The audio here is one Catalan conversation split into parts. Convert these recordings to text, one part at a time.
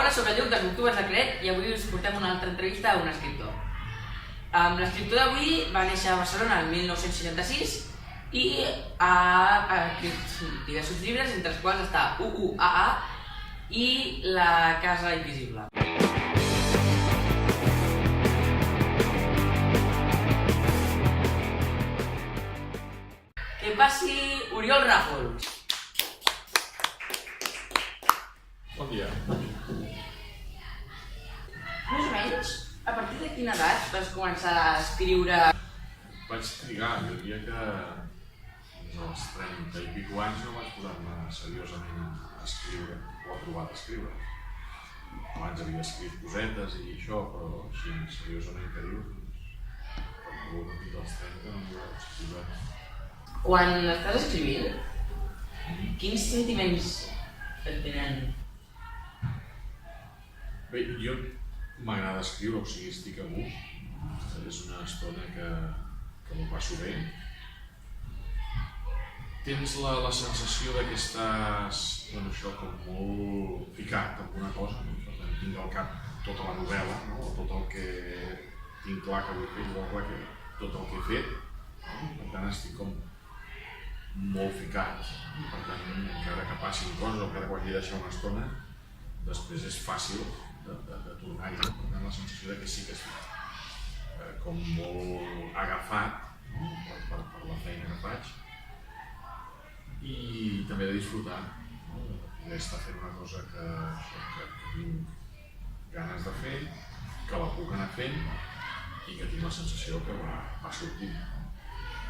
Hola, soc el Lluc dels Octubres de Cret i avui us portem una altra entrevista a un escriptor. L'escriptor d'avui va néixer a Barcelona el 1966 i ha escrit diversos llibres, entre els quals està UUAA i La casa invisible. Que passi Oriol Ràfols. Bon dia. Més o menys, a partir de quina edat vas començar a escriure? Vaig trigar, jo diria que des dels 30 i pico anys no vaig posar-me seriosament a escriure o a provar d'escriure. Abans havia escrit cosetes i això, però així seriosament que dius, doncs, fins als 30 no m'hi vaig escriure. Quan estàs escrivint, quins sentiments et tenen? Bé, jo m'agrada escriure, o sigui, estic a gust. És una estona que m'ho passo bé. Tens la sensació que estàs, doncs això, com molt ficat en una cosa. Per tant, tinc al cap tota la novel·la, no? Tot el que tinc clar que vull fer, tot el que he fet. Per tant, estic com molt ficat. Per tant, encara que passin coses o encara que ho hagi de deixar una estona, després és fàcil de tornar-hi. Per tant, la sensació que sí que estic com molt agafat per la feina que faig i també de disfrutar, de poder estar fent una cosa que tinc ganes de fer, que la puc anar fent i que tinc la sensació que va sortint.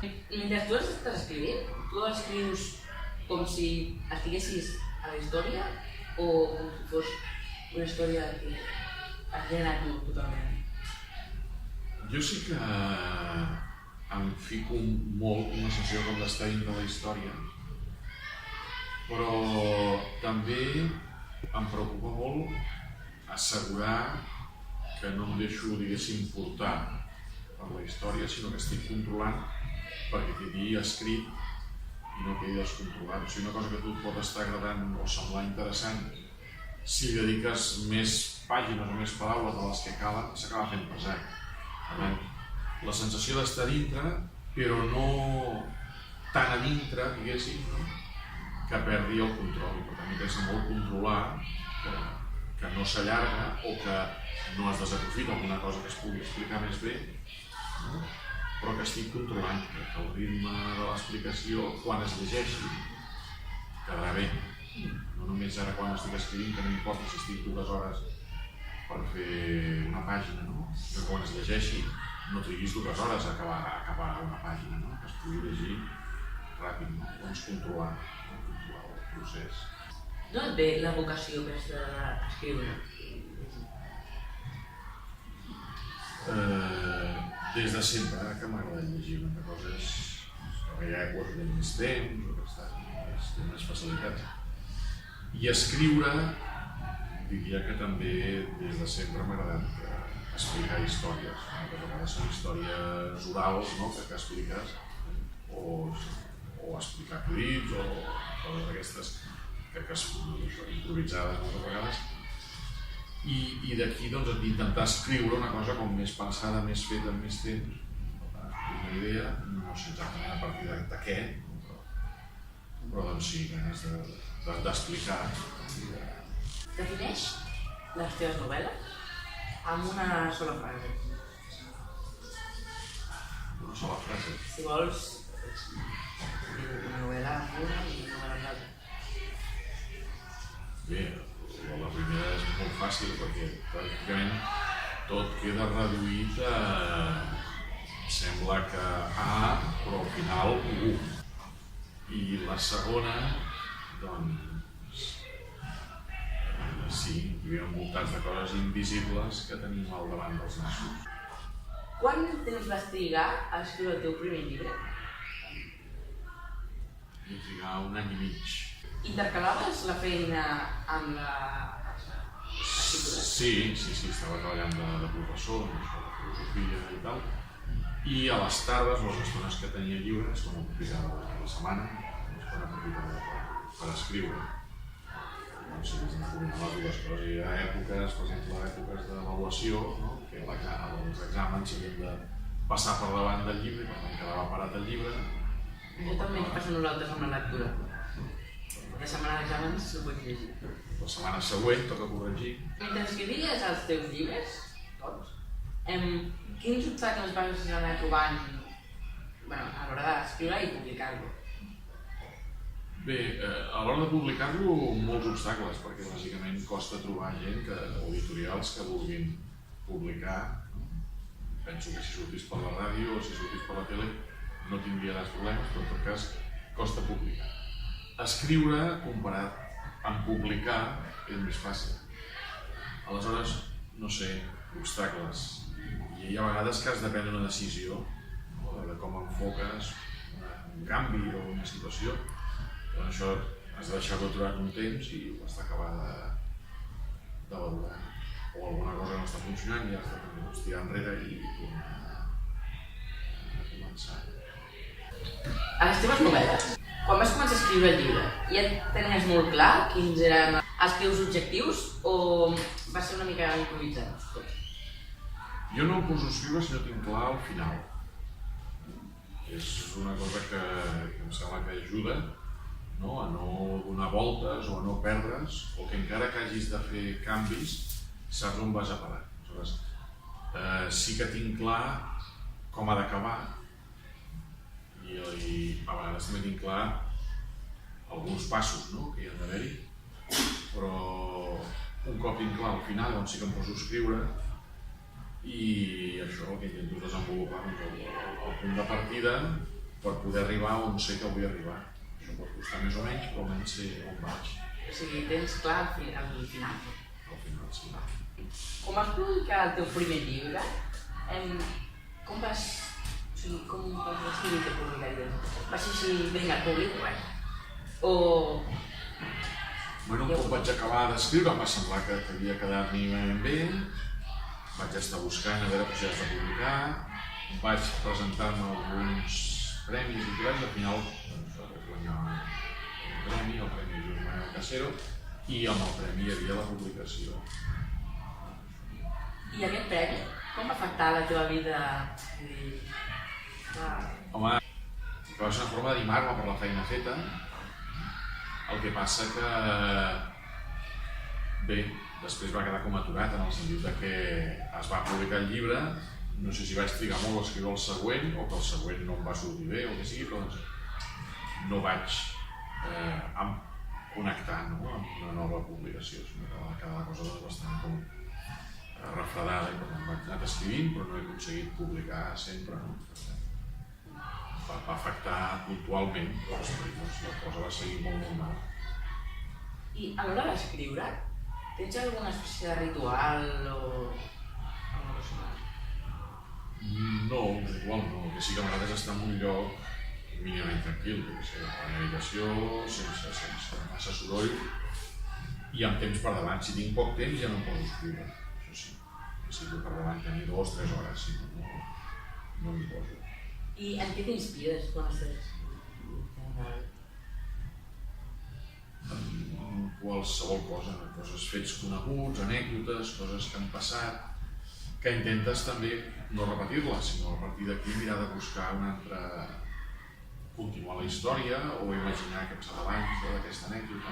Mentre tu estàs escrivint, tu escrius com si estiguessis a la història o com si fos una història que has generat tu totalment? Jo sí que em fico molt en la sensació com d'estar dins de la història, però també em preocupa molt assegurar que no em deixo, diguéssim, portar per la història, sinó que estic controlant perquè quedi escrit i no quedi descontrolat. O sigui, una cosa que a tu et pot estar agradant o semblar interessant, si dediques més pàgines o més paraules de les que calen, s'acaba fent pesat. La sensació d'estar dintre, però no tan a dintre, diguéssim, que perdi el control. Per tant, m'interessa molt controlar que no s'allarga o que no es desaprofita alguna cosa que es pugui explicar més bé, però que estic controlant, que el ritme de l'explicació, quan es llegeixi, quedarà bé. No només ara quan estic escrivint, que no importa si estic 2 hores per fer una pàgina, que quan es llegeixi no triguis 2 hores a acabar una pàgina, que es pugui llegir ràpid, doncs controlar el procés. D'on et ve la vocació aquesta d'escriure? Des de sempre que m'agrada llegir, una cosa és que hi ha èpoques de més temps o que té més facilitats. I escriure, diria que també des de sempre m'ha agradat explicar històries. A vegades són històries orals que expliques, o explicar acudits, o coses d'aquestes que són improvisades moltes vegades. I d'aquí intentar escriure una cosa com més pensada, més feta, amb més temps. Una idea, no sé exactament a partir de què, però doncs sí, ganes d'explicar. Defineix les teves novel·les amb una sola frase. Una sola frase? Si vols, una novel·la amb una i una novel·la amb l'altra. Bé, la primera és molt fàcil perquè pràcticament tot queda reduït a... sembla que A, però al final U. I la segona, doncs, sí, vivim envoltats de coses invisibles que tenim al davant dels nassos. Quant temps vas trigar a escriure el teu primer llibre? Vaig trigar 1 any i mig. Intercalaves la feina amb l'escriptura? Sí, estava treballant de professor, de filosofia i tal. I a les tardes, les estones que tenia lliures, quan aprofitava la setmana, per escriure. si has de combinar les dues coses. Hi ha èpoques, per exemple, èpoques d'avaluació, no? Que els exàmens s'havien de passar per davant del llibre i per tant quedava parat el llibre. Això també ens passa a nosaltres amb la lectura. La setmana d'exàmens no pots llegir. La setmana següent toca corregir. Mentre escrivies els teus llibres, tots, quins obstacles vas anar trobant a l'hora d'escriure i publicar-lo? Bé, a l'hora de publicar-lo, molts obstacles, perquè bàsicament costa trobar gent o editorials que vulguin publicar. Penso que si sortís per la ràdio o si sortís per la tele no tindria tants problemes, però en tot cas costa publicar. Escriure, comparat amb publicar, és més fàcil. Aleshores, no sé, obstacles. I hi ha vegades que has de prendre una decisió de com enfoques un canvi o una situació. Doncs això has de deixar-ho durant un temps i ho has d'acabar de valorar. O alguna cosa no està funcionant i has de tirar enrere i tornar a començar. A les teves novel·les, quan vas començar a escriure el llibre, ja tenies molt clar quins eren els teus objectius o va ser una mica improvisat? Jo no em poso a escriure si no tinc clar el final. És una cosa que em sembla que ajuda a no donar voltes o a no perdre's, o que encara que hagis de fer canvis, saps on vas a parar. Aleshores, sí que tinc clar com ha d'acabar i a vegades també tinc clar alguns passos que hi ha d'haver-hi, però un cop tinc clar al final, doncs sí que em poso a escriure i això el que intento és desenvolupar el punt de partida per poder arribar on sé que vull arribar. Això pot costar més o menys, però almenys sé on vaig. O sigui, tens clar al final. Al final, sí. Com vas publicar el teu primer llibre, com vas decidir que publicaries? Vas dir si vinga, publico, o... Un cop vaig acabar d'escriure em va semblar que havia quedat mínimament bé, vaig estar buscant a veure possibilitats de publicar, vaig presentar-me alguns premis literaris, al final vaig guanyar un premi, el Premi Lluís Manuel Casero, i amb el premi hi havia la publicació. I aquest premi, com va afectar la teva vida? Home, va ser una forma d'animar-me per la feina feta, el que passa que, bé, després va quedar com aturat en el sentit que es va publicar el llibre, no sé si vaig trigar molt a escriure el següent o que el següent no em va sortir bé o el que sigui, però no vaig connectar amb una nova publicació, sinó que va quedar la cosa bastant com refredada i per tant vaig anar escrivint però no he aconseguit publicar sempre. Va afectar puntualment, però la cosa va seguir molt normal. I a l'hora d'escriure, tens alguna espècie de ritual o alguna cosa? No, un ritual no, que sí que a vegades està en un lloc mínimament tranquil, a la habitació, sense massa soroll i amb temps per davant. Si tinc poc temps ja no em poso a escriure, això sí. Si tinc per davant tenir 2 o 3 hores, si no m'hi poso. I en què t'inspires quan estàs escrivint? En qualsevol cosa, coses, fets coneguts, anècdotes, coses que han passat, que intentes també no repetir-les, sinó a partir d'aquí mirar de buscar una altra... continuar la història o imaginar què passava abans d'aquesta anècdota,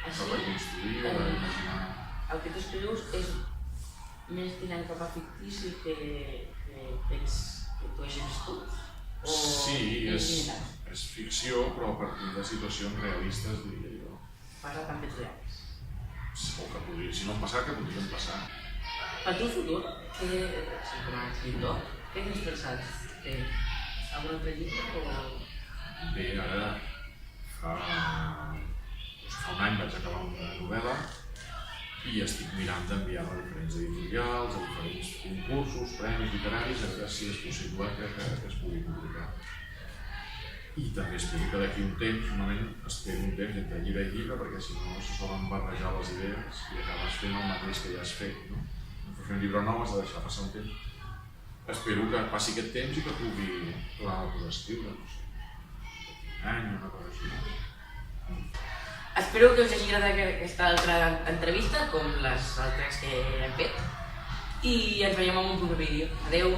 per reconstruir o imaginar... El que tu escrius és més tirant cap a fictici que tens que tu hagis viscut? Sí, és ficció, però a partir de situacions realistes, diria jo. Basat en fets reals? O que podria, si no han passat, que podrien passar. Per tu futur, com a escriptor, què tens pensat? Algun altre llibre o...? Bé, ara fa un any vaig acabar una novel·la i estic mirant d'enviar-la a diferents editorials, a diferents concursos, premis literaris, a veure si és possible que es pugui publicar. I també espero que d'aquí un temps, normalment espero un temps entre llibre i llibre, perquè si no se solen barrejar les idees i acabes fent el mateix que ja has fet. Per fer un llibre nou has de deixar passar un temps. Espero que passi aquest temps i que pugui tornar a poder escriure, no sé, un any o una cosa així. Espero que us hagi agradat aquesta altra entrevista, com les altres que hem fet. I ens veiem en un proper vídeo. Adeu!